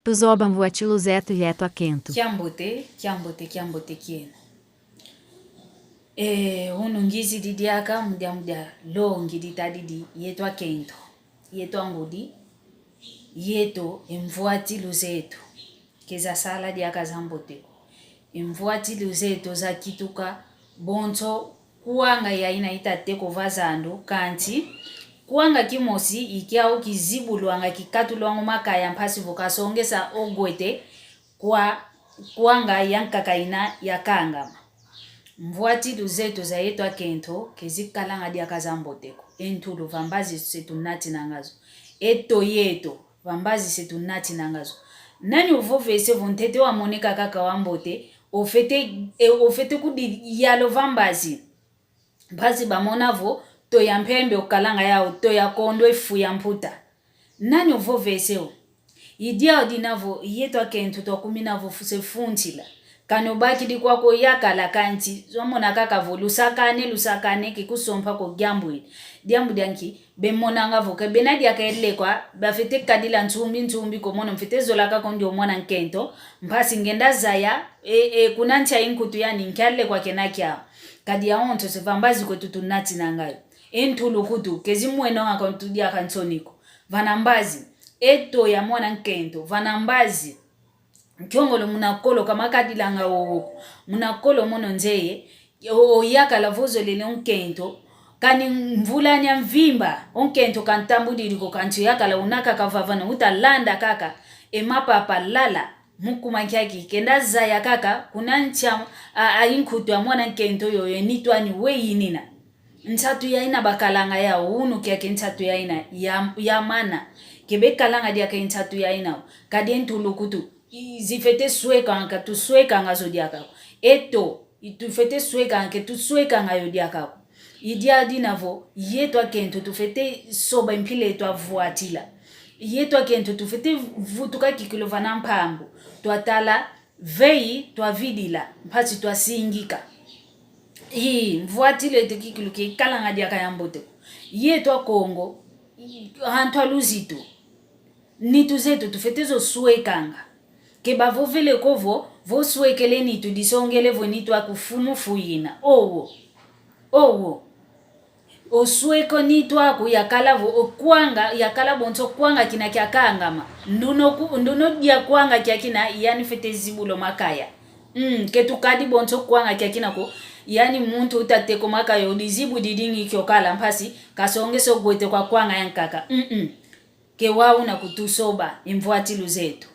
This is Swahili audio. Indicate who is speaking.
Speaker 1: Tuzoba mvuachilo zetu yetu akento.
Speaker 2: Kiambote kiena. Unu ngizi didiaka mudia lo ngidita didi yetu akento. Yetu angudi. Yetu mvuachilo zetu. Keza sala diaka zambote. Mvuachilo zetu za kituka bonto kuanga ya ina itateko vazando kanti. Kuanga kimosi ikiao kizibuluanga kikatuluangu makaya mpasi vokasongesa ogwete kuanga yankakaina yakangama. Mvuati zetu za yetu akento kezikalanga diaka zamboteko. Entulu vambazi setu nati nangazo. Eto yeto vambazi setu nati nangazo. Nani uvovese vontete wa monika kaka wambote ofete kudi yalo vambazi. Mpazi bamonavo to ya mpembe ukalanga yao to ya kondo ifu ya mputa. Nani uvoveseo? Idia odinavo yeto akento to kuminavo fuse funtila. Kanobaki di kwako yakala kanti. Zomona kakavo lusakane kikusompa ko gyambwe. Diambu dianki bemonanga voke benadi akaedle kwa bafete kadila ntumbi komono mfete zolaka kondi omwana nkento. Mpasi ngenda zaya kunancha inkutu yani nkiale kwa kenakia. Kadi ya onto se vambazi kwetu tunati nangayo. Entulu kutu kezi mweno nga kontudia kansoniko. Vanambazi eto ya mwana nkento. Vanambazi Kyongolo munakolo kama kadila nga woko. Munakolo mono nzeye. Oyaka la vozo lele onkento. Kani mvula nya mvimba. Onkento kantambu diriko kancho yaka la unaka kavavana. Uta landa kaka. Emapa palala. Muku makiaki. Kenda zaya kaka. Kunancha inkutu ya mwana nkento yoyo. Nituani wei nina. Ntatu ya ina bakalanga ya unu kia ntatu ya ina. Ya mana. Kebe kalanga dia ke ntatu ya ina. Kadientu lukutu. Zifete sueka anka tu sueka nga zodiaka. Eto tu fete sueka anke tu sueka nga yodiaka. Idia dinavo yeto akento tu fete soba impile to avuatila. Yeto akento tu fete vutuka kikilovana mpambu. Tu atala vei tu avidila mpasi tu asingika. Mvuatile te kikiluke kalanga diaka yambote. Yeto akongo hantu aluzito. Nitu zetu tu fete zo suekanga. Keba vovele kovo, vo suekele nitu disongele vo nitu akufumu fuyina. Owo. O sueko nitu aku yakala vo okuanga, yakala bonso kuanga kina kia kangama. Nduno dia kuanga kia kina, yani fete zibulo makaya. Ketukadi bonso kuanga kia kina ko, yani muntu utateko makaya, udizibu didingi kiokala mpasi, kasonge so gwete kwa kuanga yankaka. Kewa una kutusoba, mvuatilu zetu.